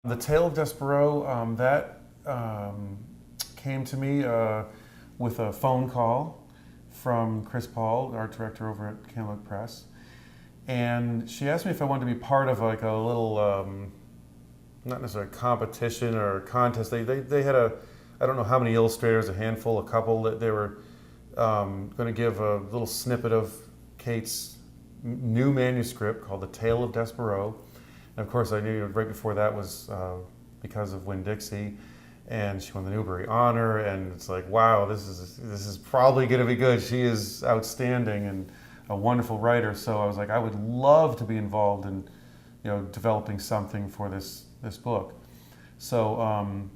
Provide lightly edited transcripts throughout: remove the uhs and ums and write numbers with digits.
The Tale of Despereaux, that came to me with a phone call from Chris Paul, art director over at Candlewood Press. And she asked me if I wanted to be part of like a little, not necessarily competition or contest. They had I don't know how many illustrators, a handful, a couple, that they were going to give a little snippet of Kate's new manuscript called The Tale of Despereaux. And of course, I knew right before that was because of Winn-Dixie, and she won the Newbery Honor. And it's like, wow, this is probably going to be good. She is outstanding and a wonderful writer. So I was like, I would love to be involved in, developing something for this book. So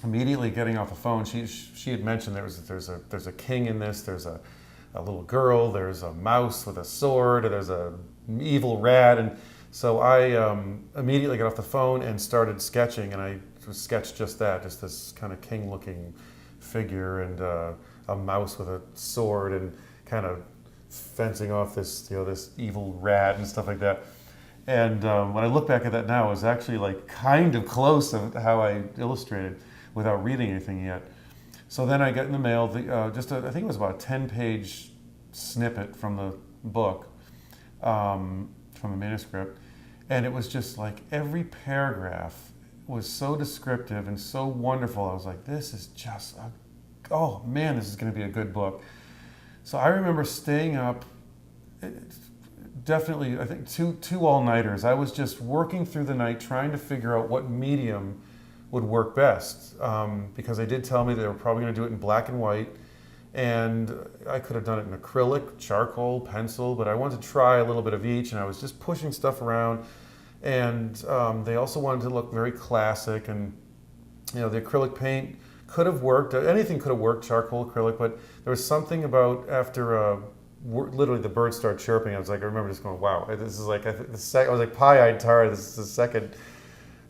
immediately getting off the phone, she had mentioned there's a king in this. There's a little girl. There's a mouse with a sword. There's a evil rat. And so I immediately got off the phone and started sketching, and I sketched just that, just this kind of king-looking figure and a mouse with a sword and kind of fencing off this evil rat and stuff like that. And when I look back at that now, it was actually like kind of close to how I illustrated without reading anything yet. So then I got in the mail I think it was about a 10-page snippet from the book. From the manuscript, and it was just like every paragraph was so descriptive and so wonderful. I was like, this is just, oh man, this is going to be a good book. So I remember staying up, definitely, I think two all-nighters. I was just working through the night trying to figure out what medium would work best, because they did tell me they were probably going to do it in black and white. And I could have done it in acrylic, charcoal, pencil, but I wanted to try a little bit of each, and I was just pushing stuff around. And they also wanted to look very classic, and the acrylic paint could have worked. Anything could have worked, charcoal, acrylic, but there was something about after literally the birds started chirping. I remember just going, wow, this is like, I was like pie-eyed tired. This is the second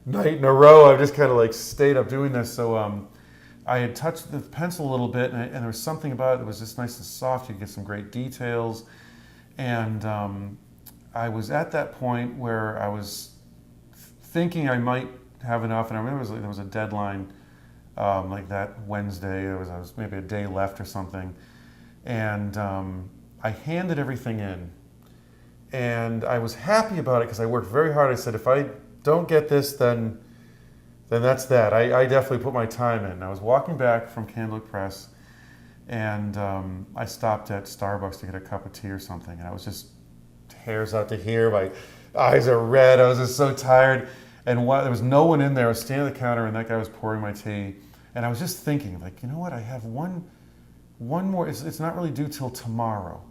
night in a row I've just kind of like stayed up doing this. So I had touched the pencil a little bit, and there was something about it that was just nice and soft. You could get some great details. And I was at that point where I was thinking I might have enough, and I remember there was a deadline like that Wednesday. There was maybe a day left or something. And I handed everything in. And I was happy about it because I worked very hard. I said, if I don't get this, then that's that. I definitely put my time in. I was walking back from Candlewood Press, and I stopped at Starbucks to get a cup of tea or something, and I was just hairs out to here. My eyes are red. I was just so tired. And there was no one in there. I was standing at the counter, and that guy was pouring my tea. And I was just thinking, like, you know what? I have one more. It's not really due till tomorrow.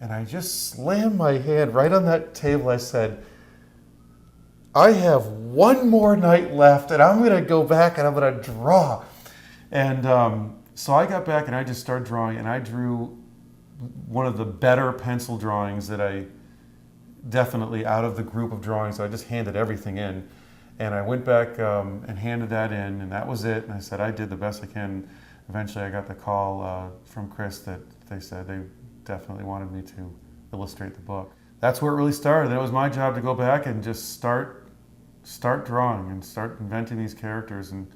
And I just slammed my hand right on that table. I said, I have one more night left, and I'm going to go back and I'm going to draw. And so I got back and I just started drawing, and I drew one of the better pencil drawings that I definitely out of the group of drawings. So I just handed everything in, and I went back and handed that in, and that was it. And I said, I did the best I can. Eventually I got the call from Chris that they said they definitely wanted me to illustrate the book. That's where it really started. It was my job to go back and just start drawing and start inventing these characters, and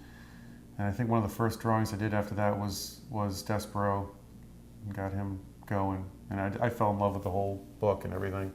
I think one of the first drawings I did after that was Despereaux, and got him going, and I fell in love with the whole book and everything.